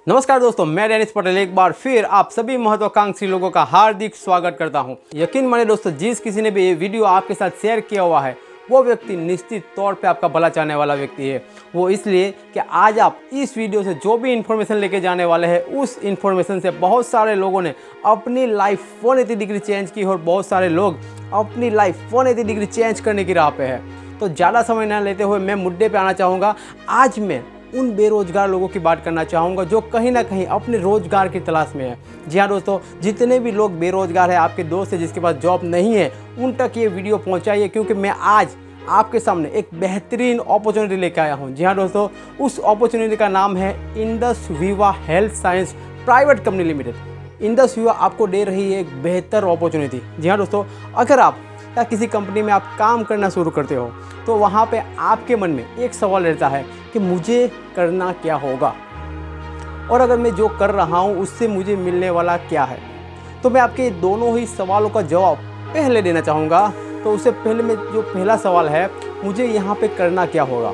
नमस्कार दोस्तों, मैं डेनिस पटेल एक बार फिर आप सभी महत्वाकांक्षी लोगों का हार्दिक स्वागत करता हूं। यकीन मानिए दोस्तों, जिस किसी ने भी ये वीडियो आपके साथ शेयर किया हुआ है वो व्यक्ति निश्चित तौर पे आपका भला चाहने वाला व्यक्ति है। वो इसलिए कि आज आप इस वीडियो से जो भी इन्फॉर्मेशन लेके जाने वाले हैं उस इन्फॉर्मेशन से बहुत सारे लोगों ने अपनी लाइफ 180 डिग्री चेंज की और बहुत सारे लोग अपनी लाइफ 180 डिग्री चेंज करने की राह पे है। तो ज़्यादा समय ना लेते हुए मैं मुद्दे पे आना चाहूँगा। आज मैं उन बेरोजगार लोगों की बात करना चाहूँगा जो कहीं ना कहीं अपने रोजगार की तलाश में है। जी हाँ दोस्तों, जितने भी लोग बेरोजगार हैं, आपके दोस्त है जिसके पास जॉब नहीं है, उन तक ये वीडियो पहुँचाइए, क्योंकि मैं आज आपके सामने एक बेहतरीन अपॉर्चुनिटी लेकर आया हूँ। जी हाँ दोस्तों, उस अपॉर्चुनिटी का नाम है इंडस विवा health science private company limited. Indus विवा आपको दे रही है एक बेहतर अपॉर्चुनिटी। जी हाँ दोस्तों, अगर आप या किसी कंपनी में आप काम करना शुरू करते हो तो वहाँ पे आपके मन में एक सवाल रहता है कि मुझे करना क्या होगा, और अगर मैं जो कर रहा हूँ उससे मुझे मिलने वाला क्या है। तो मैं आपके दोनों ही सवालों का जवाब पहले देना चाहूँगा। तो उससे पहले मैं जो पहला सवाल है, मुझे यहाँ पे करना क्या होगा।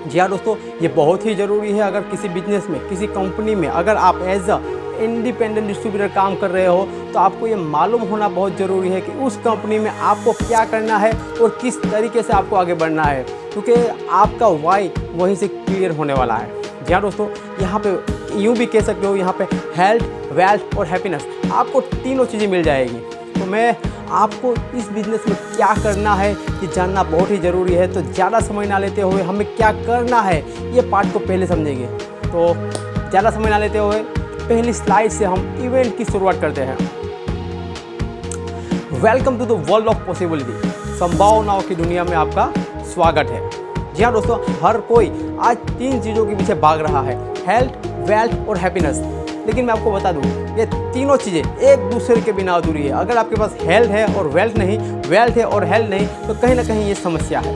जी हाँ दोस्तों, ये बहुत ही ज़रूरी है। अगर किसी बिजनेस में, किसी कंपनी में अगर आप एज अ इंडिपेंडेंट डिस्ट्रीब्यूटर काम कर रहे हो तो आपको ये मालूम होना बहुत ज़रूरी है कि उस कंपनी में आपको क्या करना है और किस तरीके से आपको आगे बढ़ना है, क्योंकि आपका वाई वहीं से क्लियर होने वाला है। जी हाँ दोस्तों, यहाँ पे यूँ भी कह सकते हो, यहाँ पे हेल्थ, वेल्थ और हैप्पीनेस आपको तीनों चीज़ें मिल जाएगी। तो मैं आपको इस बिज़नेस में क्या करना है ये जानना बहुत ही ज़रूरी है। तो ज़्यादा समय ना लेते हुए हमें क्या करना है ये पार्ट को पहले समझेंगे। तो ज़्यादा समय ना लेते हुए पहली स्लाइड से हम इवेंट की शुरुआत करते हैं। Welcome to the world of possibility. संभावनाओं की दुनिया में आपका स्वागत है। जी हाँ दोस्तों, हर कोई आज तीन चीज़ों के पीछे भाग रहा है, हेल्थ, वेल्थ और हैप्पीनेस। लेकिन मैं आपको बता दूं, ये तीनों चीज़ें एक दूसरे के बिना अधूरी है। अगर आपके पास हेल्थ है और वेल्थ नहीं, वेल्थ है और हेल्थ नहीं, तो कहीं ना कहीं ये समस्या है।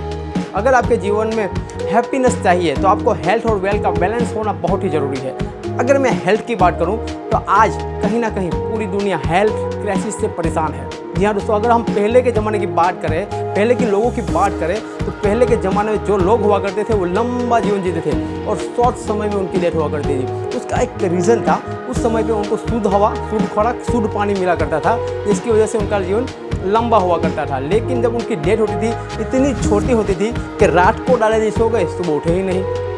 अगर आपके जीवन में हैप्पीनेस चाहिए तो आपको हेल्थ और वेल्थ का बैलेंस होना बहुत ही ज़रूरी है। अगर मैं हेल्थ की बात करूं तो आज कहीं ना कहीं पूरी दुनिया हेल्थ क्राइसिस से परेशान है। जी हाँ दोस्तों, अगर हम पहले के ज़माने की बात करें, पहले के लोगों की बात करें, तो पहले के ज़माने में जो लोग हुआ करते थे वो लंबा जीवन जीते थे और शॉर्ट समय में उनकी डेथ हुआ करती थी। उसका एक रीज़न था, उस समय पे उनको शुद्ध हवा, शुद्ध खुराक, शुद्ध पानी मिला करता था, जिसकी वजह से उनका जीवन लंबा हुआ करता था। लेकिन जब उनकी डेथ होती थी, इतनी छोटी होती थी कि रात को डाले सो गए, सुबह उठे ही नहीं।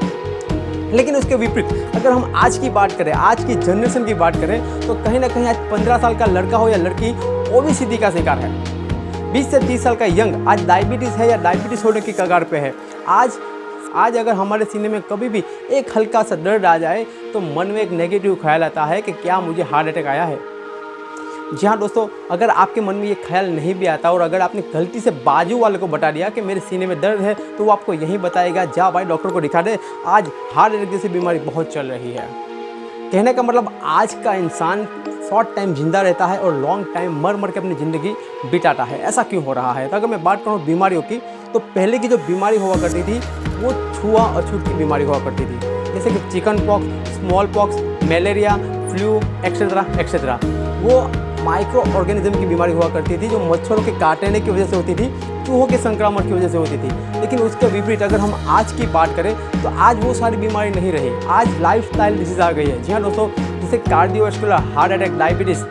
लेकिन उसके विपरीत अगर हम आज की बात करें, आज की जनरेशन की बात करें, तो कहीं ना कहीं आज 15 साल का लड़का हो या लड़की ओबेसिटी का शिकार है। 20 से 30 साल का यंग आज डायबिटीज़ है या डायबिटीज़ होने की कगार पे है। आज अगर हमारे सीने में कभी भी एक हल्का सा दर्द आ जाए तो मन में एक नेगेटिव ख्याल आता है कि क्या मुझे हार्ट अटैक आया है। जी हाँ दोस्तों, अगर आपके मन में ये ख्याल नहीं भी आता और अगर आपने गलती से बाजू वाले को बता दिया कि मेरे सीने में दर्द है, तो वो आपको यही बताएगा, जा भाई डॉक्टर को दिखा दे, आज हार्ट अटैक जैसी बीमारी बहुत चल रही है। कहने का मतलब आज का इंसान शॉर्ट टाइम जिंदा रहता है और लॉन्ग टाइम मर मर के अपनी ज़िंदगी बिताता है। ऐसा क्यों हो रहा है? तो अगर मैं बात करूँ बीमारियों की, तो पहले की जो बीमारी हुआ करती थी वो छुआ अछूत की बीमारी हुआ करती थी, जैसे कि chicken pox, small pox, malaria, flu etcetera etcetera. वो माइक्रो ऑर्गेनिज्म की बीमारी हुआ करती थी जो मच्छरों के काटने की वजह से होती थी, चूहों के संक्रमण की वजह से होती थी। लेकिन उसके विपरीत अगर हम आज की बात करें तो आज वो सारी बीमारी नहीं रही, आज लाइफस्टाइल डिजीज आ गई है। जी हाँ दोस्तों, जैसे कार्डियोवास्कुलर, हार्ट अटैक, डायबिटीज़,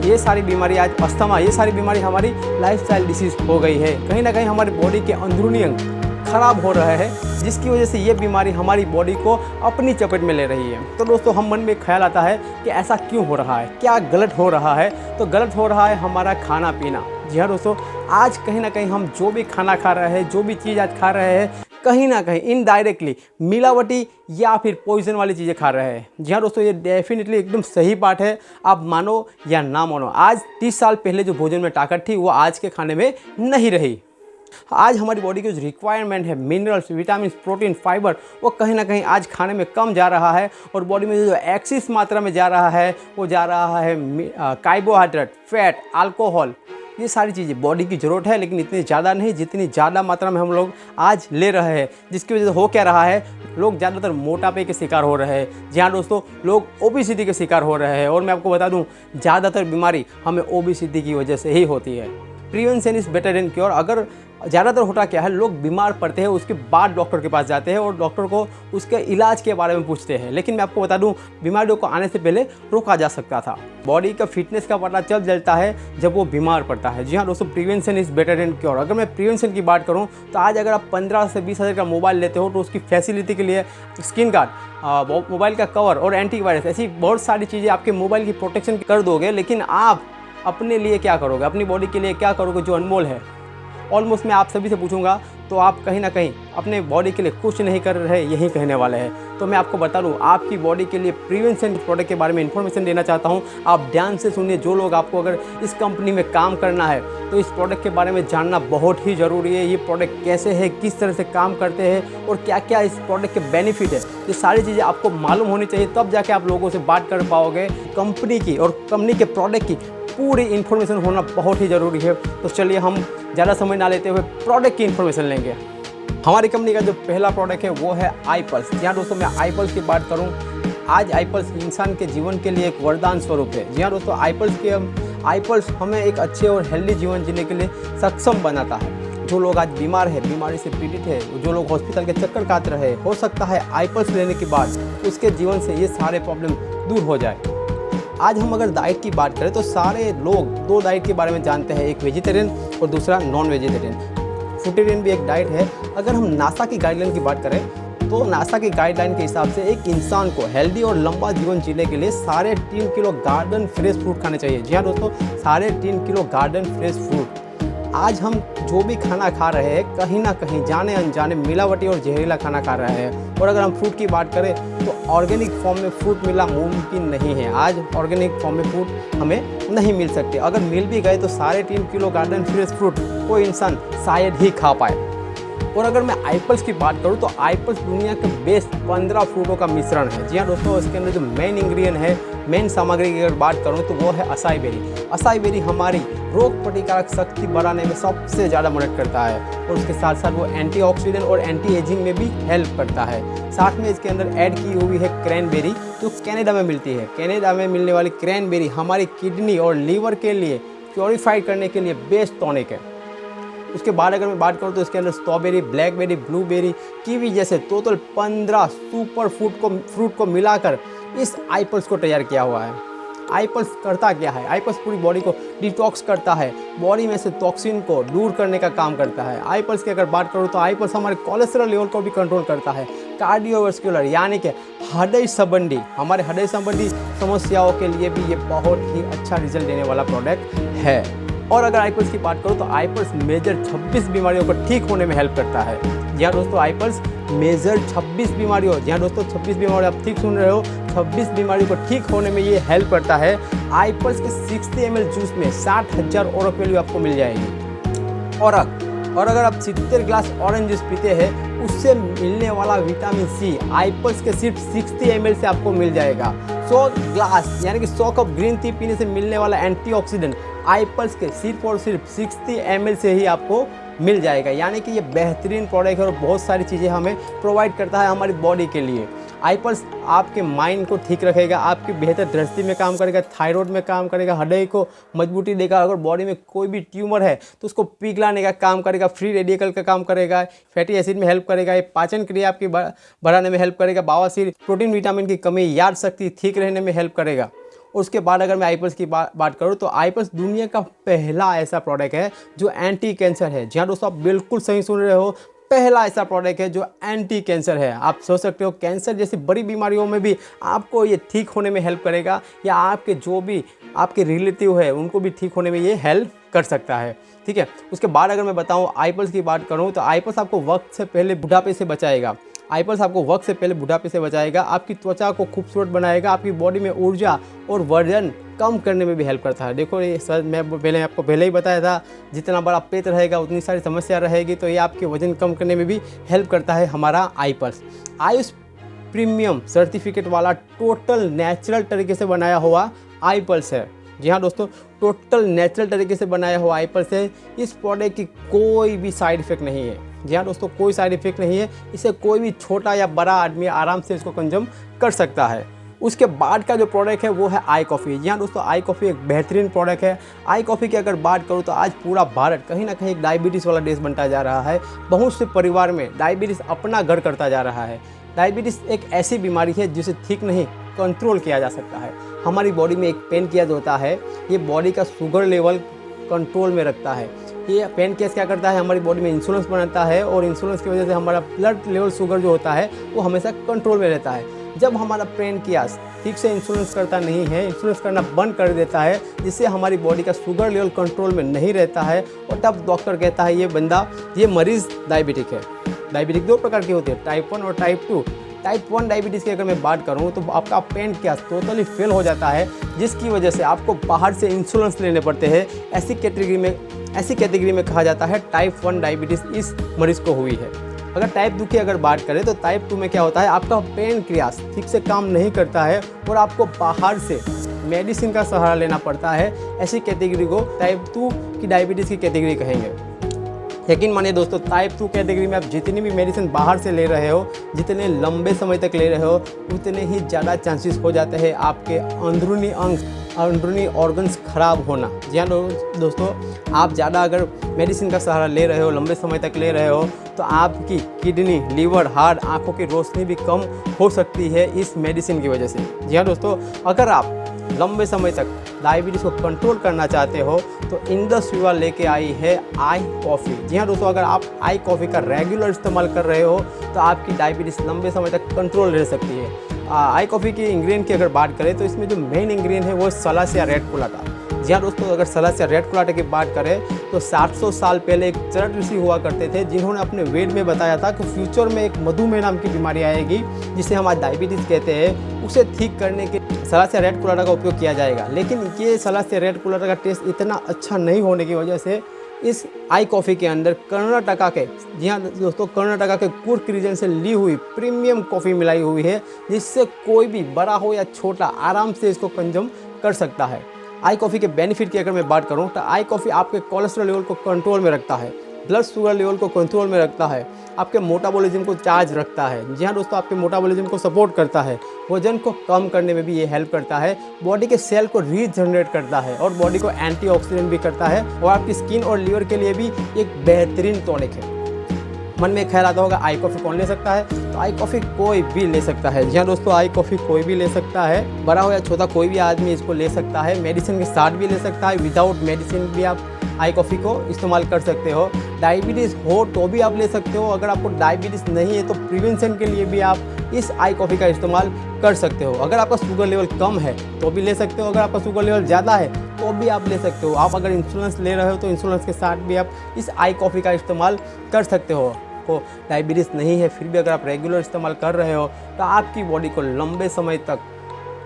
ये सारी बीमारी, आज अस्थमा, ये सारी बीमारी हमारी लाइफस्टाइल डिसीज हो गई है। कहीं ना कहीं हमारी बॉडी के अंदरूनी अंग खराब हो रहा है, जिसकी वजह से ये बीमारी हमारी बॉडी को अपनी चपेट में ले रही है। तो दोस्तों, हम मन में ख्याल आता है कि ऐसा क्यों हो रहा है, क्या गलत हो रहा है? तो गलत हो रहा है हमारा खाना पीना। जी हाँ दोस्तों, आज कहीं ना कहीं हम जो भी खाना खा रहे हैं, जो भी चीज़ आज खा रहे हैं, कहीं ना कहीं इनडायरेक्टली मिलावटी या फिर पॉइजन वाली चीज़ें खा रहे हैं। जी हाँ दोस्तों, ये डेफिनेटली एकदम सही बात है, आप मानो या ना मानो। आज 30 साल पहले जो भोजन में ताकत थी वो आज के खाने में नहीं रही। आज हमारी बॉडी की जो रिक्वायरमेंट है, मिनरल्स, विटामिन, प्रोटीन, फाइबर, वो कहीं ना कहीं आज खाने में कम जा रहा है और बॉडी में जो एक्सिस मात्रा में जा रहा है वो जा रहा है कार्बोहाइड्रेट, फैट, अल्कोहल। ये सारी चीज़ें बॉडी की ज़रूरत है, लेकिन इतनी ज़्यादा नहीं जितनी ज़्यादा मात्रा में हम लोग आज ले रहे हैं, जिसकी वजह से हो क्या रहा है, लोग ज़्यादातर मोटापे के शिकार हो रहे हैं। जी हाँ दोस्तों, लोग ओबेसिटी के शिकार हो रहे हैं। और मैं आपको बता दूं, ज़्यादातर बीमारी हमें ओबेसिटी की वजह से ही होती है। Prevention is better than cure. अगर ज़्यादातर होता क्या है, लोग बीमार पड़ते हैं उसके बाद डॉक्टर के पास जाते हैं और डॉक्टर को उसके इलाज के बारे में पूछते हैं। लेकिन मैं आपको बता दूं, बीमारियों को आने से पहले रोका जा सकता था। बॉडी का फिटनेस का पता तब चलता है जब वो बीमार पड़ता है। जी हाँ दोस्तों, prevention is better than cure. अगर मैं प्रिवेंशन की बात करूँ तो आज अगर आप 15 से 20 हज़ार का मोबाइल लेते हो तो उसकी फैसिलिटी के लिए स्क्रीन गार्ड, मोबाइल का कवर और एंटीवायरस, ऐसी बहुत सारी चीज़ें आपके मोबाइल की प्रोटेक्शन कर दोगे। लेकिन आप अपने लिए क्या करोगे, अपनी बॉडी के लिए क्या करोगे जो अनमोल है? ऑलमोस्ट मैं आप सभी से पूछूंगा तो आप कहीं ना कहीं अपने बॉडी के लिए कुछ नहीं कर रहे, यही कहने वाले हैं। तो मैं आपको बता दूं, आपकी बॉडी के लिए प्रिवेंशन प्रोडक्ट के बारे में इन्फॉर्मेशन देना चाहता हूं। आप ध्यान से सुनिए। जो लोग आपको अगर इस कंपनी में काम करना है तो इस प्रोडक्ट के बारे में जानना बहुत ही ज़रूरी है। ये प्रोडक्ट कैसे है, किस तरह से काम करते हैं और क्या क्या इस प्रोडक्ट के बेनिफिट है, ये सारी चीज़ें आपको मालूम होनी चाहिए। तब जाके आप लोगों से बात कर पाओगे। कंपनी की और कंपनी के प्रोडक्ट की पूरी इन्फॉर्मेशन होना बहुत ही ज़रूरी है। तो चलिए हम ज़्यादा समय ना लेते हुए प्रोडक्ट की इन्फॉर्मेशन लेंगे। हमारी कंपनी का जो पहला प्रोडक्ट है वो है iPulse। जी हाँ दोस्तों, मैं iPulse की बात करूँ, आज iPulse इंसान के जीवन के लिए एक वरदान स्वरूप है। जी हाँ दोस्तों, iPulse हमें एक अच्छे और हेल्दी जीवन जीने के लिए सक्षम बनाता है। जो लोग आज बीमार है, बीमारी से पीड़ित है, जो लोग हॉस्पिटल के चक्कर काट रहे हैं, हो सकता है iPulse लेने के बाद उसके जीवन से ये सारे प्रॉब्लम दूर हो जाए। आज हम अगर डाइट की बात करें तो सारे लोग दो डाइट के बारे में जानते हैं, एक वेजिटेरियन और दूसरा नॉन वेजिटेरियन। फ्रूटेरियन भी एक डाइट है। अगर हम नासा की गाइडलाइन की बात करें तो नासा की गाइडलाइन के हिसाब से एक इंसान को हेल्दी और लंबा जीवन जीने के लिए 3.5 किलो गार्डन फ्रेश फ्रूट खाने चाहिए। जी हाँ दोस्तों, 3.5 किलो गार्डन फ्रेश फ्रूट। आज हम जो भी खाना खा रहे हैं कहीं ना कहीं जाने अनजाने मिलावटी और जहरीला खाना खा रहे हैं। और अगर हम फ्रूट की बात करें तो ऑर्गेनिक फॉर्म में फ्रूट मिलना मुमकिन नहीं है। आज ऑर्गेनिक फॉर्म में फ्रूट हमें नहीं मिल सकते। अगर मिल भी गए तो 3.5 किलो गार्डन फ्रेश फ्रूट कोई इंसान शायद ही खा पाए। और अगर मैं iPulse की बात करूं तो iPulse दुनिया के बेस्ट 15 फ्रूटों का मिश्रण है। जी हाँ दोस्तों, इसके अंदर जो मेन इंग्रेडिएंट है, मेन सामग्री की अगर बात करूं तो वो है असाई बेरी। असाई बेरी हमारी रोग प्रतिकारक शक्ति बढ़ाने में सबसे ज़्यादा मदद करता है और उसके साथ साथ वो एंटीऑक्सीडेंट और एंटी एजिंग में भी हेल्प करता है। साथ में इसके अंदर ऐड की हुई है क्रैनबेरी, जो कनाडा में मिलती है। कनाडा में मिलने वाली क्रैनबेरी हमारी किडनी और लीवर के लिए प्योरीफाई करने के लिए बेस्ट टॉनिक है। उसके बाद अगर मैं बात करूँ तो इसके अंदर स्ट्रॉबेरी, ब्लैकबेरी, ब्लूबेरी, कीवी जैसे टोटल 15 सुपर फ्रूट को मिलाकर इस iPulse को तैयार किया हुआ है। iPulse करता क्या है? iPulse पूरी बॉडी को डिटॉक्स करता है, बॉडी में से टॉक्सिन को दूर करने का काम करता है। iPulse की अगर बात करूँ तो iPulse हमारे कोलेस्ट्रॉल लेवल को भी कंट्रोल करता है। कार्डियोवास्कुलर यानी कि हृदय संबंधी, हमारे हृदय संबंधी समस्याओं के लिए भी ये बहुत ही अच्छा रिजल्ट देने वाला प्रोडक्ट है। और अगर iPulse की बात करूँ तो iPulse मेजर 26 बीमारियों को ठीक होने में हेल्प करता है। जी हाँ दोस्तों, iPulse मेजर 26 बीमारियों, जी हाँ दोस्तों 26 बीमारियों, आप ठीक सुन रहे हो, 26 बीमारियों को ठीक होने में ये हेल्प करता है। iPulse के 60 ml जूस में 60,000 ओरक वैल्यू आपको मिल जाएगी। और अगर आप 70 ग्लास ऑरेंज जूस पीते हैं उससे मिलने वाला विटामिन सी iPulse के सिर्फ 60 ml से आपको मिल जाएगा। 100 ग्लास यानी कि 100 कप ग्रीन टी पीने से मिलने वाला एंटीऑक्सीडेंट iPulse के सिर्फ और सिर्फ 60 ml से ही आपको मिल जाएगा। यानी कि ये बेहतरीन प्रोडक्ट है और बहुत सारी चीज़ें हमें प्रोवाइड करता है हमारी बॉडी के लिए। iPulse आपके माइंड को ठीक रखेगा, आपकी बेहतर दृष्टि में काम करेगा, थायराइड में काम करेगा, हृदय को मजबूती देगा। अगर बॉडी में कोई भी ट्यूमर है तो उसको पिघलाने का काम करेगा, फ्री रेडिकल का काम करेगा, फैटी एसिड में हेल्प करेगा, ये पाचन क्रिया आपकी बढ़ाने में हेल्प करेगा, बवासीर, प्रोटीन विटामिन की कमी, याद शक्ति ठीक रहने में हेल्प करेगा। उसके बाद अगर मैं iPulse की बात करूँ तो iPulse दुनिया का पहला ऐसा प्रोडक्ट है जो एंटी कैंसर है। जी हाँ दोस्तों, आप बिल्कुल सही सुन रहे हो, पहला ऐसा प्रोडक्ट है जो एंटी कैंसर है। आप सोच सकते हो कैंसर जैसी बड़ी बीमारियों में भी आपको ये ठीक होने में हेल्प करेगा, या आपके जो भी आपके रिलेटिव है उनको भी ठीक होने में ये हेल्प कर सकता है। ठीक है, उसके बाद अगर मैं बताऊँ iPulse की बात करूँ तो iPulse आपको वक्त से पहले बुढ़ापे से बचाएगा। iPulse आपको वक्त से पहले बुढ़ापे से बचाएगा, आपकी त्वचा को खूबसूरत बनाएगा, आपकी बॉडी में ऊर्जा और वजन कम करने में भी हेल्प करता है। देखो ये सर, मैं आपको पहले ही बताया था, जितना बड़ा पेट रहेगा उतनी सारी समस्या रहेगी, तो ये आपके वजन कम करने में भी हेल्प करता है हमारा iPulse। आयुष प्रीमियम सर्टिफिकेट वाला टोटल नेचुरल तरीके से बनाया हुआ iPulse है। जी हाँ दोस्तों, टोटल नेचुरल तरीके से बनाया हुआ iPulse है। इस प्रोडक्ट की कोई भी साइड इफेक्ट नहीं है। जी हाँ दोस्तों, कोई साइड इफेक्ट नहीं है। इसे कोई भी छोटा या बड़ा आदमी आराम से इसको कंज्यूम कर सकता है। उसके बाद का जो प्रोडक्ट है वो है आई कॉफ़ी। जी हाँ दोस्तों, आई कॉफ़ी एक बेहतरीन प्रोडक्ट है। आई कॉफ़ी की अगर बात करूँ तो आज पूरा भारत कहीं ना कहीं एक डायबिटीज़ वाला देश बनता जा रहा है। बहुत से परिवार में डायबिटीज़ अपना घर करता जा रहा है। डायबिटीज़ एक ऐसी बीमारी है जिसे ठीक नहीं कंट्रोल किया जा सकता है। हमारी बॉडी में एक पेनक्रियाज होता है, ये बॉडी का शुगर लेवल कंट्रोल में रखता है। ये पेनक्रियाज क्या करता है, हमारी बॉडी में इंसुलिन बनाता है और इंसुलिन की वजह से हमारा ब्लड लेवल शुगर जो होता है वो हमेशा कंट्रोल में रहता है। जब हमारा पेनक्रियाज ठीक से इंसुलिन करता नहीं है, इंसुलिन करना बंद कर देता है, जिससे हमारी बॉडी का शुगर लेवल कंट्रोल में नहीं रहता है, और तब डॉक्टर कहता है ये मरीज़ डायबिटिक है। डायबिटिक दो प्रकार की होती है, टाइप 1 और टाइप 2। टाइप 1 डायबिटीज़ की अगर मैं बात करूँ तो आपका पेनक्रियाज टोटली फेल हो जाता है, जिसकी वजह से आपको बाहर से इंसुलिन लेने पड़ते हैं। ऐसी कैटेगरी में कहा जाता है टाइप 1 डायबिटीज़ इस मरीज़ को हुई है। अगर टाइप 2 की अगर बात करें तो टाइप 2 में क्या होता है, आपका पेनक्रियाज ठीक से काम नहीं करता है और आपको बाहर से मेडिसिन का सहारा लेना पड़ता है। ऐसी कैटेगरी को टाइप 2 की डायबिटीज़ की कैटेगरी कहेंगे। यकीन मानिए दोस्तों, टाइप 2 कैटेगरी में आप जितनी भी मेडिसिन बाहर से ले रहे हो, जितने लंबे समय तक ले रहे हो, उतने ही ज़्यादा चांसेस हो जाते हैं आपके अंदरूनी ऑर्गन्स खराब होना। जी हाँ दोस्तों, आप ज़्यादा अगर मेडिसिन का सहारा ले रहे हो, लंबे समय तक ले रहे हो, तो आपकी किडनी, लीवर, हार्ट, आँखों की रोशनी भी कम हो सकती है इस मेडिसिन की वजह से। जी हाँ दोस्तों, अगर आप लंबे समय तक डायबिटीज़ को कंट्रोल करना चाहते हो तो इंडस विवा लेके आई है आई कॉफ़ी। जी हाँ दोस्तों, अगर आप आई कॉफ़ी का रेगुलर इस्तेमाल कर रहे हो तो आपकी डायबिटीज़ लंबे समय तक कंट्रोल रह सकती है। आई कॉफ़ी की इंग्रेडिएंट की अगर बात करें तो इसमें जो मेन इंग्रेडिएंट है वो सलासिया रेटिकुलाटा। जी हाँ दोस्तों, अगर सलासिया रेटिकुलाटा की बात करें तो 700 साल पहले एक चरक ऋषि हुआ करते थे, जिन्होंने अपने वेद में बताया था कि फ्यूचर में एक मधुमेह नाम की बीमारी आएगी, जिसे हम आज डायबिटीज़ कहते हैं। उसे ठीक करने के सलासिया रेटिकुलाटा का उपयोग किया जाएगा। लेकिन ये सलासिया रेटिकुलाटा का टेस्ट इतना अच्छा नहीं होने की वजह से इस आई कॉफ़ी के अंदर कर्नाटका के, जी हाँ दोस्तों, कर्नाटका के कुर्ग रीजन से ली हुई प्रीमियम कॉफ़ी मिलाई हुई है, जिससे कोई भी बड़ा हो या छोटा आराम से इसको कंज्यूम कर सकता है। आई कॉफ़ी के बेनिफिट की अगर मैं बात करूँ तो आई कॉफ़ी आपके कोलेस्ट्रॉल लेवल को कंट्रोल में रखता है, ब्लड शुगर लेवल को कंट्रोल में रखता है, आपके मोटाबॉलिज्म को चार्ज रखता है। जी हाँ दोस्तों, आपके मोटाबॉलिज्म को सपोर्ट करता है, वजन को कम करने में भी ये हेल्प करता है, बॉडी के सेल को रीजनरेट करता है और बॉडी को एंटीऑक्सीडेंट भी करता है, और आपकी स्किन और लीवर के लिए भी एक बेहतरीन टॉनिक है। मन में ख्याल आता होगा आई कॉफ़ी कौन ले सकता है, तो आई कॉफ़ी कोई भी ले सकता है। जी हाँ दोस्तों, आई कॉफ़ी कोई भी ले सकता है, बड़ा हो या छोटा कोई भी आदमी इसको ले सकता है। मेडिसिन के साथ भी ले सकता है, विदाउट मेडिसिन भी आप आई कॉफ़ी को इस्तेमाल कर सकते हो। डायबिटीज़ हो तो भी आप ले सकते हो। अगर आपको डायबिटीज़ नहीं है तो प्रिवेंशन के लिए भी आप इस आई कॉफ़ी का इस्तेमाल कर सकते हो। अगर आपका शुगर लेवल कम है तो भी ले सकते हो, अगर आपका शुगर लेवल ज़्यादा है तो भी आप ले सकते हो। आप अगर इंसुलिन ले रहे हो तो इंसुलिन के साथ भी आप इस आई कॉफ़ी का इस्तेमाल कर सकते हो। को डायबिटीज़ नहीं है फिर भी अगर आप रेगुलर इस्तेमाल कर रहे हो तो आपकी बॉडी को लंबे समय तक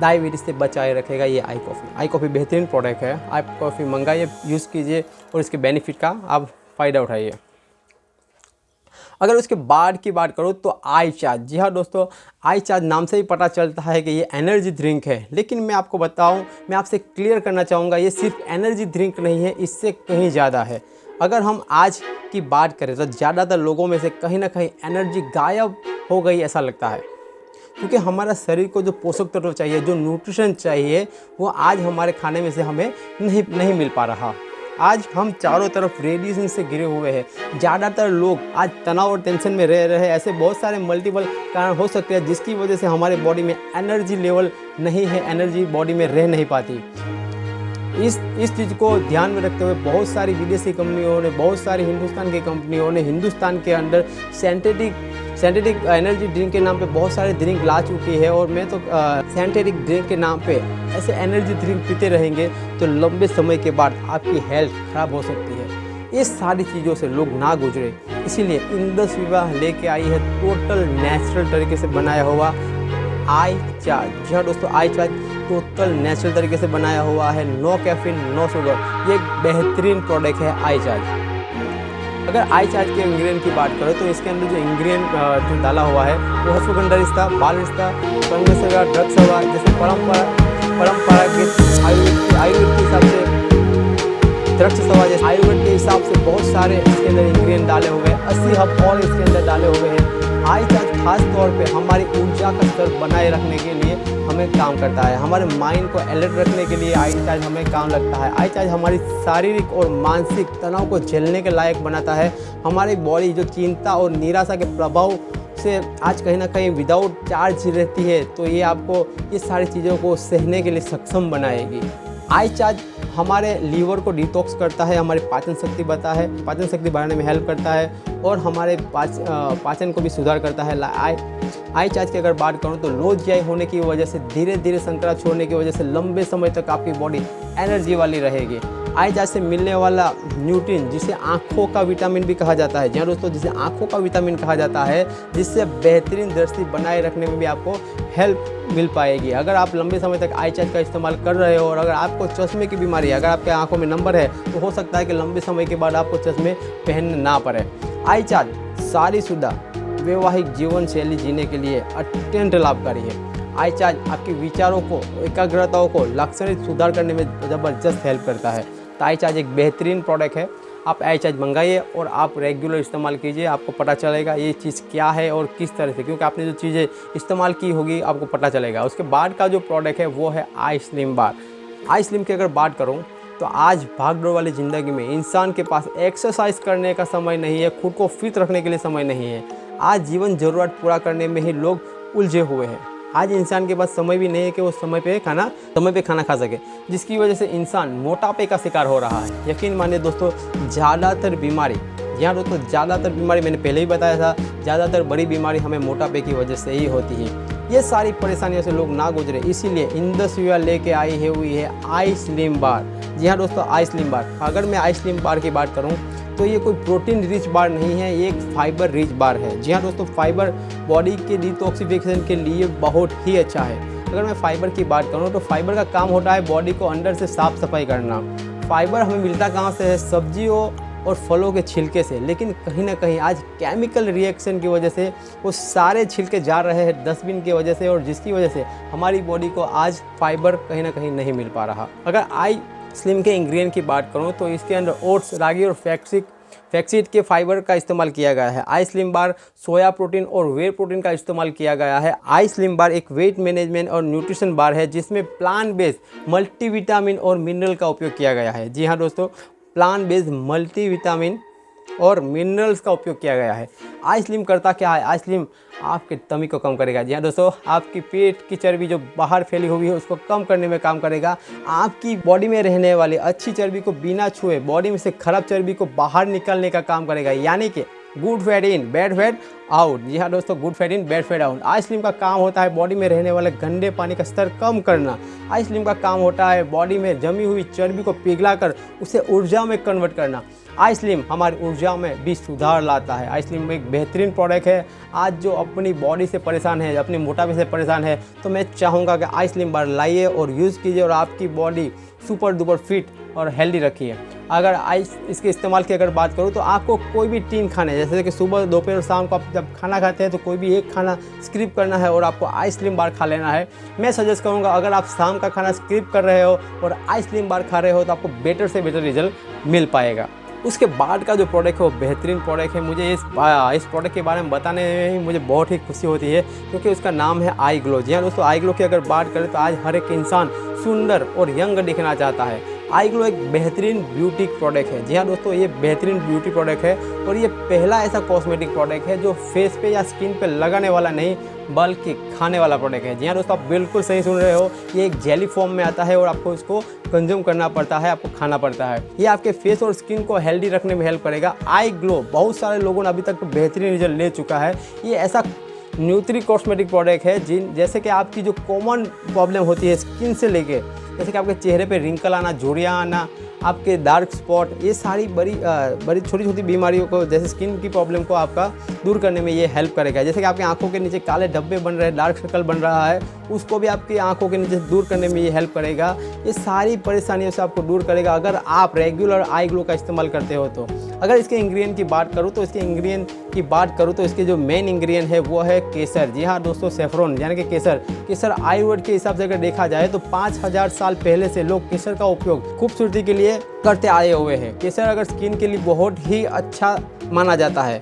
डायबिटीज़ से बचाए रखेगा ये आई कॉफ़ी। आई कॉफ़ी बेहतरीन प्रोडक्ट है, आई कॉफ़ी मंगाइए, यूज़ कीजिए और इसके बेनिफिट का आप फ़ायदा उठाइए। अगर उसके बाद की बात करूँ तो आई चार्ज। जी हाँ दोस्तों, आई चार्ज नाम से ही पता चलता है कि ये एनर्जी ड्रिंक है, लेकिन मैं आपको बताऊँ, मैं आपसे क्लियर करना चाहूँगा, ये सिर्फ एनर्जी ड्रिंक नहीं है, इससे कहीं ज़्यादा है। अगर हम आज की बात करें तो ज़्यादातर लोगों में से कहीं ना कहीं एनर्जी गायब हो गई ऐसा लगता है, क्योंकि हमारा शरीर को जो पोषक तत्व चाहिए, जो न्यूट्रिशन चाहिए, वो आज हमारे खाने में से हमें नहीं मिल पा रहा। आज हम चारों तरफ रेडिएशन से घिरे हुए हैं। ज़्यादातर लोग आज तनाव और टेंशन में रह रहे हैं। ऐसे बहुत सारे मल्टीपल कारण हो सकते हैं जिसकी वजह से हमारे बॉडी में एनर्जी लेवल नहीं है, एनर्जी बॉडी में रह नहीं पाती। इस चीज़ को ध्यान में रखते हुए बहुत सारी विदेशी कंपनियों ने, बहुत सारी हिंदुस्तान की कंपनियों ने हिंदुस्तान के अंदर सिंथेटिक एनर्जी ड्रिंक के नाम पे बहुत सारे ड्रिंक ला चुकी है। और मैं तो सिंथेटिक ड्रिंक के नाम पे ऐसे एनर्जी ड्रिंक पीते रहेंगे तो लंबे समय के बाद आपकी हेल्थ खराब हो सकती है। इस सारी चीज़ों से लोग ना गुजरे, इसीलिए इंडस विवा लेके आई है टोटल नेचुरल तरीके से बनाया हुआ आई चार्ज। जी हाँ दोस्तों, आई चार्ज टोटल नेचुरल तरीके से बनाया हुआ है, नो कैफीन, नो शुगर। ये एक बेहतरीन प्रोडक्ट है आई चार्ज। अगर आई चार्ज के इंग्रेडिएंट की बात करें तो इसके अंदर जो इंग्रेडिएंट जो डाला हुआ है वो है सुगंध रिश्ता, बाल रिश्ता, कंगसेवा, ड्रग सेवा, जैसे परंपरागत आयुर्वेद के हिसाब से ड्रग सेवा, जैसे आयुर्वेद के हिसाब से बहुत सारे इसके अंदर इंग्रेडिएंट डाले हुए हैं। 80 हब और इसके अंदर डाले हुए हैं। आई चार्ज खास तौर पे हमारी ऊर्जा का स्तर बनाए रखने के लिए हमें काम करता है। हमारे माइंड को अलर्ट रखने के लिए आई चार्ज हमें काम लगता है। आई चार्ज हमारी शारीरिक और मानसिक तनाव को झेलने के लायक बनाता है। हमारी बॉडी जो चिंता और निराशा के प्रभाव से आज कहीं ना कहीं विदाउट चार्ज रहती है, तो ये आपको ये सारी चीज़ों को सहने के लिए सक्षम बनाएगी। आई चार्ज हमारे लीवर को डिटॉक्स करता है, हमारी पाचन शक्ति पाचन शक्ति बढ़ाने में हेल्प करता है और हमारे पाचन को भी सुधार करता है। आई चार्ज की अगर बात करूं तो लो जीआई होने की वजह से धीरे धीरे संकरा छोड़ने की वजह से लंबे समय तक आपकी बॉडी एनर्जी वाली रहेगी। आई चार्ज से मिलने वाला न्यूट्रिएंट जिसे आँखों का विटामिन भी कहा जाता है, जी हाँ दोस्तों, जिसे आँखों का विटामिन कहा जाता है, जिससे बेहतरीन दृष्टि बनाए रखने में भी आपको हेल्प मिल पाएगी। अगर आप लंबे समय तक आई चार्ज का इस्तेमाल कर रहे हो और अगर आपको चश्मे की बीमारी है, अगर आपके आँखों में नंबर है, तो हो सकता है कि लंबे समय के बाद आपको चश्मे पहनने ना पड़े। आई चार्ज शादीशुदा वैवाहिक जीवन शैली जीने के लिए अत्यंत लाभकारी है। आई चार्ज आपके विचारों को, एकाग्रताओं को लाक्षणिक सुधार करने में ज़बरदस्त हेल्प करता है। तो आई चार्ज एक बेहतरीन प्रोडक्ट है। आप आई चार्ज मंगाइए और आप रेगुलर इस्तेमाल कीजिए, आपको पता चलेगा ये चीज़ क्या है और किस तरह से, क्योंकि आपने जो चीज़ें इस्तेमाल की होगी आपको पता चलेगा। उसके बाद का जो प्रोडक्ट है वो है आई स्लिम बार। आई स्लिम की अगर बात करूँ तो आज भागदौड़ वाली ज़िंदगी में इंसान के पास एक्सरसाइज करने का समय नहीं है, खुद को फिट रखने के लिए समय नहीं है। आज जीवन ज़रूरत पूरा करने में ही लोग उलझे हुए हैं। आज इंसान के पास समय भी नहीं है कि वो समय पे खाना खा सके, जिसकी वजह से इंसान मोटापे का शिकार हो रहा है। यकीन मानिए दोस्तों, ज़्यादातर बीमारी, जी हाँ दोस्तों, ज़्यादातर बीमारी मैंने पहले ही बताया था, ज़्यादातर बड़ी बीमारी हमें मोटापे की वजह से ही होती है। ये सारी परेशानियों से लोग ना गुजरे, इसीलिए इंडस यूआ लेके आई हुई है आई स्लिम बार। जी हाँ दोस्तों, आई स्लिम बार। अगर मैं आई स्लिम बार की बात करूँ तो ये कोई प्रोटीन रिच बार नहीं है, ये एक फाइबर रिच बार है। जी हाँ दोस्तों, फाइबर बॉडी के डिटॉक्सिफिकेशन के लिए बहुत ही अच्छा है। अगर मैं फाइबर की बात करूँ तो फाइबर का काम होता है बॉडी को अंदर से साफ सफाई करना। फाइबर हमें मिलता कहाँ से है? सब्जियों और फलों के छिलके से, लेकिन कहीं ना कहीं आज केमिकल रिएक्शन की वजह से वो सारे छिलके जा रहे हैं डस्टबिन की वजह से, और जिसकी वजह से हमारी बॉडी को आज फाइबर कहीं ना कहीं नहीं मिल पा रहा। अगर आई स्लिम के इंग्रेडिएंट की बात करूं तो इसके अंदर ओट्स, रागी और फ्लैक्सीड के फाइबर का इस्तेमाल किया गया है। आई स्लिम बार सोया प्रोटीन और वे प्रोटीन का इस्तेमाल किया गया है। आई स्लिम बार एक वेट मैनेजमेंट और न्यूट्रिशन बार है जिसमें प्लांट बेस्ड मल्टीविटामिन और मिनरल का उपयोग किया गया है। जी हाँ दोस्तों, प्लांट बेस्ड मल्टीविटामिन और मिनरल्स का उपयोग किया गया है। आई स्लिम करता क्या है? आई स्लिम आपके तमी को कम करेगा। जी हाँ दोस्तों, आपकी पेट की चर्बी जो बाहर फैली हुई है उसको कम करने में काम करेगा। आपकी बॉडी में रहने वाली अच्छी चर्बी को बिना छुए बॉडी में से खराब चर्बी को बाहर निकालने का काम करेगा, यानी कि good fat in bad fat out. जी हाँ दोस्तों, good fat in bad fat out. I slim का काम होता है बॉडी में रहने वाले गंदे पानी का स्तर कम करना। आई स्लिम का काम होता है बॉडी में जमी हुई चर्बी को पिघलाकर उसे ऊर्जा में कन्वर्ट करना। आई स्लिम हमारी ऊर्जा में भी सुधार लाता है। आई स्लिम एक बेहतरीन प्रोडक्ट है। आज जो अपनी बॉडी से परेशान है, अपनी मोटापे से परेशान है, तो मैं चाहूँगा कि आई स्लिम बार लाइए और यूज़ कीजिए और आपकी बॉडी सुपर डुपर फिट और हेल्दी रखिए। अगर इसके इस्तेमाल की अगर बात करूँ तो आपको कोई भी 3 खाने, जैसे कि सुबह, दोपहर और शाम को आप जब खाना खाते हैं तो कोई भी एक खाना स्किप करना है और आपको आई स्लिम बार खा लेना है। मैं सजेस्ट करूँगा अगर आप शाम का खाना स्किप कर रहे हो और आई स्लिम बार खा रहे हो तो आपको बेटर से बेटर रिजल्ट मिल पाएगा। उसके बाद का जो प्रोडक्ट है वो बेहतरीन प्रोडक्ट है। मुझे इस प्रोडक्ट के बारे में बताने में ही मुझे बहुत ही खुशी होती है क्योंकि उसका नाम है आई ग्लो। जी हाँ दोस्तों, आई ग्लो की अगर बात करें तो आज हर एक इंसान सुंदर और यंग दिखना चाहता है। आई ग्लो एक बेहतरीन ब्यूटी प्रोडक्ट है। जी हाँ दोस्तों, ये बेहतरीन ब्यूटी प्रोडक्ट है और ये पहला ऐसा कॉस्मेटिक प्रोडक्ट है जो फेस पे या स्किन पे लगाने वाला नहीं बल्कि खाने वाला प्रोडक्ट है। जी हाँ दोस्तों, आप बिल्कुल सही सुन रहे हो। ये एक जेली फॉर्म में आता है और आपको इसको कंज्यूम करना पड़ता है, आपको खाना पड़ता है। ये आपके फेस और स्किन को हेल्दी रखने में हेल्प करेगा। आई ग्लो बहुत सारे लोगों ने अभी तक बेहतरीन रिजल्ट ले चुका है। ये ऐसा न्यूट्री कॉस्मेटिक प्रोडक्ट है जैसे कि आपकी जो कॉमन प्रॉब्लम होती है स्किन से लेके, जैसे कि आपके चेहरे पे रिंकल आना, झुर्रियाँ आना, आपके डार्क स्पॉट, ये सारी बड़ी छोटी छोटी बीमारियों को, जैसे स्किन की प्रॉब्लम को आपका दूर करने में ये हेल्प करेगा। जैसे कि आपकी आंखों के नीचे काले धब्बे बन रहे हैं, डार्क सर्कल बन रहा है, उसको भी आपकी आंखों के नीचे दूर करने में ये हेल्प करेगा। ये सारी परेशानियों से आपको दूर करेगा अगर आप रेगुलर आई ग्लो का इस्तेमाल करते हो तो। अगर इसके इंग्रेडिएंट की बात करूँ तो इसके जो मेन इंग्रेडिएंट है वो है केसर। जी हाँ दोस्तों, सेफ्रॉन यानी कि केसर आयुर्वेद के हिसाब से अगर देखा जाए तो 5000 साल पहले से लोग केसर का उपयोग खूबसूरती के लिए करते आए हुए हैं। केसर अगर स्किन के लिए बहुत ही अच्छा माना जाता है।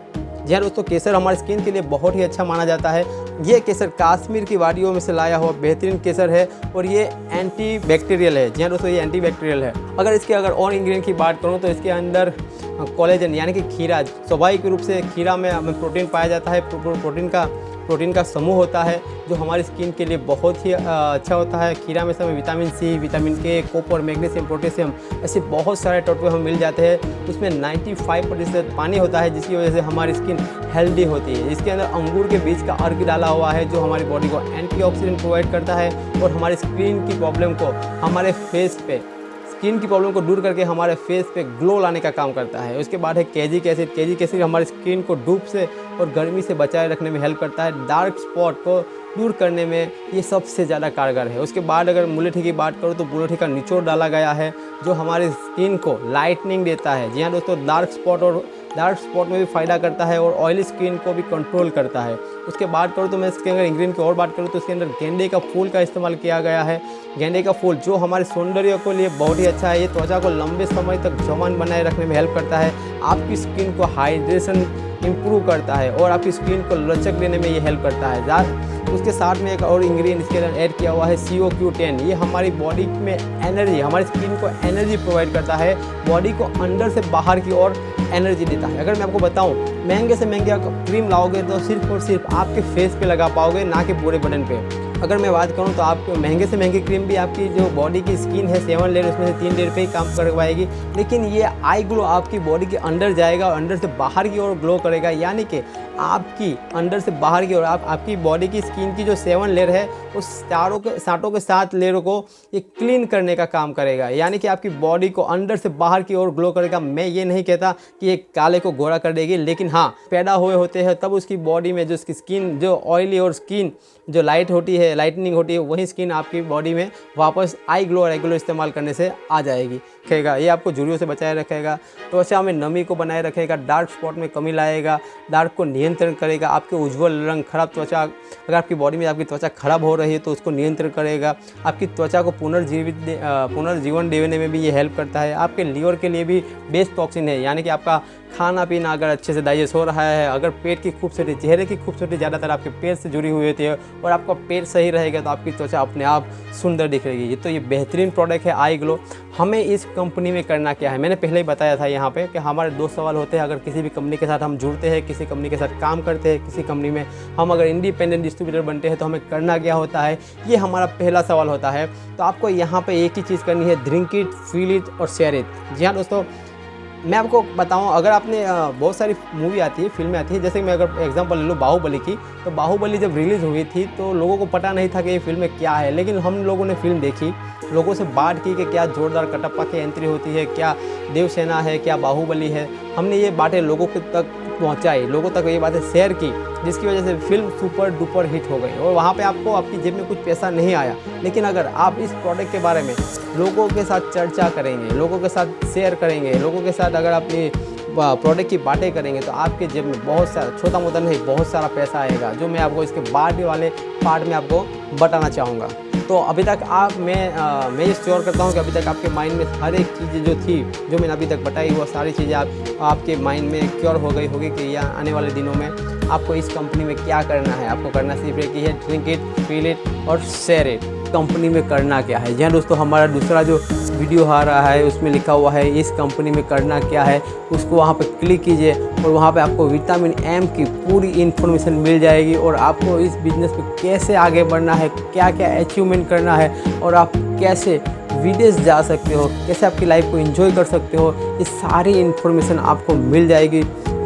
जी हाँ दोस्तों, केसर हमारे स्किन के लिए बहुत ही अच्छा माना जाता है। ये केसर कश्मीर की वादियों में से लाया हुआ बेहतरीन केसर है और ये एंटी बैक्टीरियल है। जी हाँ दोस्तों, ये एंटी बैक्टीरियल है। अगर और इंग्रेडिएंट की बात करूँ तो इसके अंदर कोलेजन यानी कि खीरा, स्वाभाविक रूप से खीरा में प्रोटीन पाया जाता है। प्रोटीन का समूह होता है जो हमारी स्किन के लिए बहुत ही अच्छा होता है। खीरा में हमें विटामिन सी, विटामिन के, कॉपर, मैग्नीशियम, पोटेशियम ऐसे बहुत सारे तत्व हमें मिल जाते हैं। उसमें 95% पानी होता है जिसकी वजह से हमारी स्किन हेल्दी होती है। इसके अंदर अंगूर के बीज का अर्क डाला हुआ है जो हमारी बॉडी को एंटीऑक्सीडेंट प्रोवाइड करता है और हमारी स्किन की प्रॉब्लम को दूर करके हमारे फेस पे ग्लो लाने का काम करता है। उसके बाद है कैजिक एसिड। कैजिक एसिड हमारी स्किन को धूप से और गर्मी से बचाए रखने में हेल्प करता है। डार्क स्पॉट को दूर करने में ये सबसे ज़्यादा कारगर है। उसके बाद अगर मुलेठी की बात करूँ तो मुलेठी का निचोड़ डाला गया है जो हमारी स्किन को लाइटनिंग देता है। जी हाँ दोस्तों, डार्क स्पॉट में भी फ़ायदा करता है और ऑयली स्किन को भी कंट्रोल करता है। उसके बाद करूँ तो मैं इसके अंदर इंग्रेडिएंट की और बात करूँ तो इसके अंदर गेंदे का फूल का इस्तेमाल किया गया है। गेंदे का फूल जो हमारे सौंदर्य के लिए बहुत ही अच्छा है। ये त्वचा को लंबे समय तक जवान बनाए रखने में हेल्प करता है। आपकी स्किन को हाइड्रेशन इम्प्रूव करता है और आपकी स्किन को लचक देने में ये हेल्प करता है। उसके साथ में एक और इंग्रेडिएंट इसके अंदर ऐड किया हुआ है CoQ10। ये हमारी बॉडी में एनर्जी, हमारी स्किन को एनर्जी प्रोवाइड करता है, बॉडी को अंदर से बाहर की ओर एनर्जी देता है। अगर मैं आपको बताऊं, महंगे से महंगे क्रीम लाओगे तो सिर्फ और सिर्फ आपके फेस पे लगा पाओगे, ना कि पूरे बदन पे। अगर मैं बात करूं तो आप महंगे से महंगी क्रीम भी आपकी जो बॉडी की स्किन है 7 लेयर उसमें से 3 लेयर पे ही काम करवाएगी, लेकिन ये आई ग्लो आपकी बॉडी के अंदर जाएगा और अंदर से बाहर की ओर ग्लो करेगा। यानी कि आपकी अंदर से बाहर की ओर आपकी बॉडी की स्किन की जो 7 लेयर है उस सातों के 7 लेयरों को ये क्लीन करने का काम करेगा। यानी कि आपकी बॉडी को अंदर से बाहर की ओर ग्लो करेगा। मैं ये नहीं कहता कि ये काले को गोरा कर देगी, लेकिन हाँ, पैदा हुए होते हैं तब उसकी बॉडी में जो उसकी स्किन जो ऑयली और स्किन जो लाइटनिंग होती है वही स्किन आपकी बॉडी में वापस आई ग्लो रेगुलर इस्तेमाल करने से आ जाएगी। रखेगा, ये आपको झुर्रियों से बचाए रखेगा, त्वचा में नमी को बनाए रखेगा, डार्क स्पॉट में कमी लाएगा, डार्क को नियंत्रण करेगा, आपके उज्ज्वल रंग, खराब त्वचा, अगर आपकी बॉडी में आपकी त्वचा खराब हो रही है तो उसको नियंत्रण करेगा, आपकी त्वचा को पुनर्जीवन देने में भी ये हेल्प करता है। आपके लीवर के लिए भी बेस्ट टॉक्सिन है, यानी कि आपका खाना पीना अगर अच्छे से डाइजेस्ट हो रहा है, अगर पेट की खूबसूरती, चेहरे की खूबसूरती ज़्यादातर आपके पेट से जुड़ी हुई होती है और आपका पेट सही रहेगा तो आपकी त्वचा अपने आप सुंदर दिखेगी। ये तो ये बेहतरीन प्रोडक्ट है आई ग्लो। हमें इस कंपनी में करना क्या है, मैंने पहले ही बताया था यहाँ पे कि हमारे 2 सवाल होते हैं। अगर किसी भी कंपनी के साथ हम जुड़ते हैं, किसी कंपनी के साथ काम करते हैं, किसी कंपनी में हम अगर इंडिपेंडेंट डिस्ट्रीब्यूटर बनते हैं तो हमें करना क्या होता है, ये हमारा पहला सवाल होता है। तो आपको यहाँ पे एक ही चीज़ करनी है, ड्रिंक इट, फील इट और शेयर इट। जी हाँ दोस्तों, मैं आपको बताऊं, अगर आपने बहुत सारी मूवी आती है, फिल्में आती है, जैसे कि मैं अगर एग्जांपल ले लूँ बाहुबली की, तो बाहुबली जब रिलीज़ हुई थी तो लोगों को पता नहीं था कि ये फिल्म क्या है, लेकिन हम लोगों ने फिल्म देखी, लोगों से बात की कि क्या जोरदार कटप्पा की एंट्री होती है, क्या देवसेना है, क्या बाहुबली है। हमने ये बातें लोगों तक पहुँचाई, लोगों तक ये बातें शेयर की, जिसकी वजह से फिल्म सुपर डुपर हिट हो गई। और वहाँ पे आपको आपकी जेब में कुछ पैसा नहीं आया, लेकिन अगर आप इस प्रोडक्ट के बारे में लोगों के साथ चर्चा करेंगे, लोगों के साथ शेयर करेंगे, लोगों के साथ अगर अपनी प्रोडक्ट की बातें करेंगे तो आपके जेब में बहुत सारा, छोटा मोटा नहीं, बहुत सारा पैसा आएगा, जो मैं आपको इसके बाद वाले पार्ट में आपको बताना चाहूँगा। तो अभी तक मैं ये श्योर करता हूँ कि अभी तक आपके माइंड में हर एक चीज़ जो थी, जो मैंने अभी तक बताई, वो सारी चीज़ें आपके माइंड में क्योर हो गई होगी कि या आने वाले दिनों में आपको इस कंपनी में क्या करना है। आपको करना सिर्फ एक ही है, ड्रिंक इट, फील इट और शेयर इट। कंपनी में करना क्या है, जी हाँ दोस्तों, हमारा दूसरा जो वीडियो आ रहा है उसमें लिखा हुआ है इस कंपनी में करना क्या है, उसको वहाँ पे क्लिक कीजिए और वहाँ पे आपको विटामिन एम की पूरी इन्फॉर्मेशन मिल जाएगी और आपको इस बिज़नेस में कैसे आगे बढ़ना है, क्या क्या अचीवमेंट करना है और आप कैसे विदेश जा सकते हो, कैसे आपकी लाइफ को एंजॉय कर सकते हो, ये सारी इन्फॉर्मेशन आपको मिल जाएगी।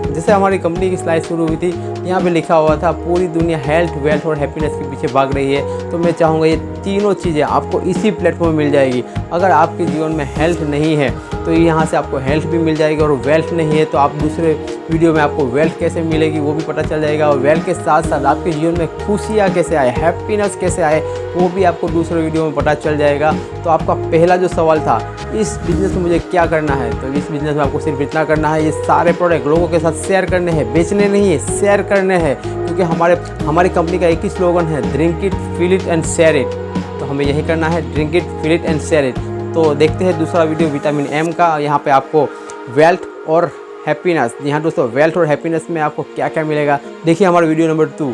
जैसे हमारी कंपनी की स्लाइड शुरू हुई थी, यहाँ पे लिखा हुआ था पूरी दुनिया हेल्थ, वेल्थ और हैप्पीनेस के पीछे भाग रही है, तो मैं चाहूँगा ये तीनों चीज़ें आपको इसी प्लेटफॉर्म में मिल जाएगी। अगर आपके जीवन में हेल्थ नहीं है तो यहाँ से आपको हेल्थ भी मिल जाएगी, और वेल्थ नहीं है तो आप दूसरे वीडियो में आपको वेल्थ कैसे मिलेगी वो भी पता चल जाएगा, और वेल्थ के साथ साथ आपके जीवन में खुशियाँ कैसे आए, हैप्पीनेस कैसे आए, वो भी आपको दूसरे वीडियो में पता चल जाएगा। तो आपका पहला जो सवाल था, इस बिज़नेस में मुझे क्या करना है, तो इस बिज़नेस में आपको सिर्फ इतना करना है, ये सारे प्रोडक्ट लोगों के साथ शेयर करने हैं, बेचने नहीं है, शेयर करने हैं, क्योंकि हमारी कंपनी का एक ही स्लोगन है, drink it, feel it and share it. तो हमें यही करना है, drink it, feel it and share it. तो देखते हैं दूसरा वीडियो विटामिन एम का। यहाँ पे आपको वेल्थ और हैप्पीनेस। जी हाँ दोस्तों, वेल्थ और हैप्पीनेस में आपको क्या क्या मिलेगा, देखिए हमारा वीडियो नंबर 2।